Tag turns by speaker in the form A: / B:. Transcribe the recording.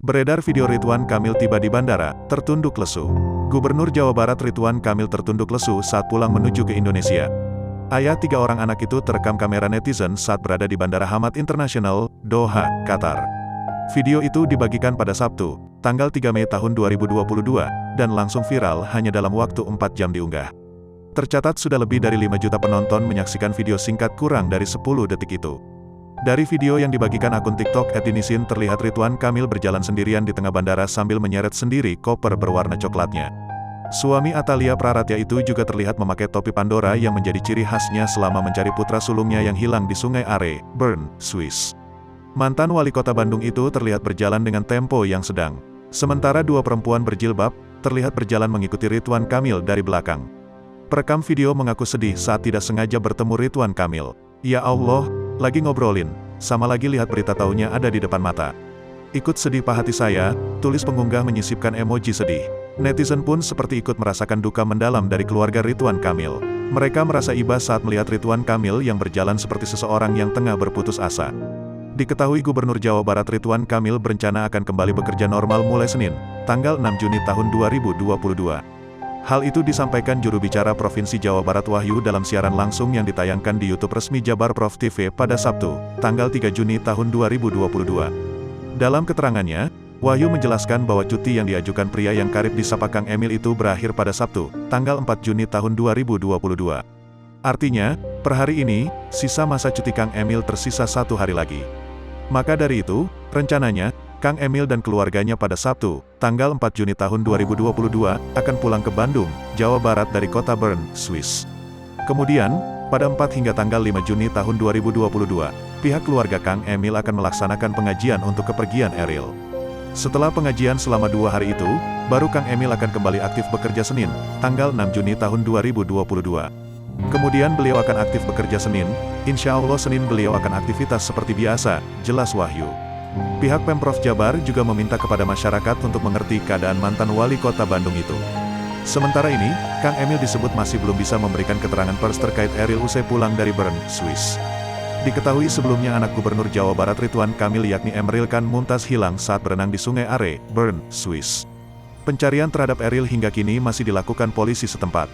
A: Beredar video Ridwan Kamil tiba di bandara, tertunduk lesu. Gubernur Jawa Barat Ridwan Kamil tertunduk lesu saat pulang menuju ke Indonesia. Ayah 3 orang anak itu terekam kamera netizen saat berada di Bandara Hamad Internasional, Doha, Qatar. Video itu dibagikan pada Sabtu, tanggal 3 Mei tahun 2022, dan langsung viral hanya dalam waktu 4 jam diunggah. Tercatat sudah lebih dari 5 juta penonton menyaksikan video singkat kurang dari 10 detik itu. Dari video yang dibagikan akun TikTok @dinisin terlihat Ridwan Kamil berjalan sendirian di tengah bandara sambil menyeret sendiri koper berwarna coklatnya. Suami Atalia Praratya itu juga terlihat memakai topi Pandora yang menjadi ciri khasnya selama mencari putra sulungnya yang hilang di Sungai Are, Bern, Swiss. Mantan wali kota Bandung itu terlihat berjalan dengan tempo yang sedang. Sementara 2 perempuan berjilbab, terlihat berjalan mengikuti Ridwan Kamil dari belakang. Perekam video mengaku sedih saat tidak sengaja bertemu Ridwan Kamil. Ya Allah, lagi ngobrolin, sama lagi lihat berita taunya ada di depan mata. Ikut sedih pak hati saya, tulis pengunggah menyisipkan emoji sedih. Netizen pun seperti ikut merasakan duka mendalam dari keluarga Ridwan Kamil. Mereka merasa iba saat melihat Ridwan Kamil yang berjalan seperti seseorang yang tengah berputus asa. Diketahui Gubernur Jawa Barat Ridwan Kamil berencana akan kembali bekerja normal mulai Senin, tanggal 6 Juni tahun 2022. Hal itu disampaikan juru bicara Provinsi Jawa Barat Wahyu dalam siaran langsung yang ditayangkan di YouTube resmi Jabarprov TV pada Sabtu, tanggal 3 Juni tahun 2022. Dalam keterangannya, Wahyu menjelaskan bahwa cuti yang diajukan pria yang karib disapa Kang Emil itu berakhir pada Sabtu, tanggal 4 Juni tahun 2022. Artinya, per hari ini, sisa masa cuti Kang Emil tersisa 1 hari lagi. Maka dari itu, rencananya, Kang Emil dan keluarganya pada Sabtu, tanggal 4 Juni tahun 2022, akan pulang ke Bandung, Jawa Barat dari kota Bern, Swiss. Kemudian, pada 4 hingga tanggal 5 Juni tahun 2022, pihak keluarga Kang Emil akan melaksanakan pengajian untuk kepergian Eril. Setelah pengajian selama 2 hari itu, baru Kang Emil akan kembali aktif bekerja Senin, tanggal 6 Juni tahun 2022. Kemudian beliau akan aktif bekerja Senin, insya Allah Senin beliau akan aktivitas seperti biasa, jelas Wahyu. Pihak Pemprov Jabar juga meminta kepada masyarakat untuk mengerti keadaan mantan wali kota Bandung itu. Sementara ini, Kang Emil disebut masih belum bisa memberikan keterangan pers terkait Eril usai pulang dari Bern, Swiss. Diketahui sebelumnya anak Gubernur Jawa Barat Ridwan Kamil yakni Emril Kan Mumtaz hilang saat berenang di Sungai Are, Bern, Swiss. Pencarian terhadap Eril hingga kini masih dilakukan polisi setempat.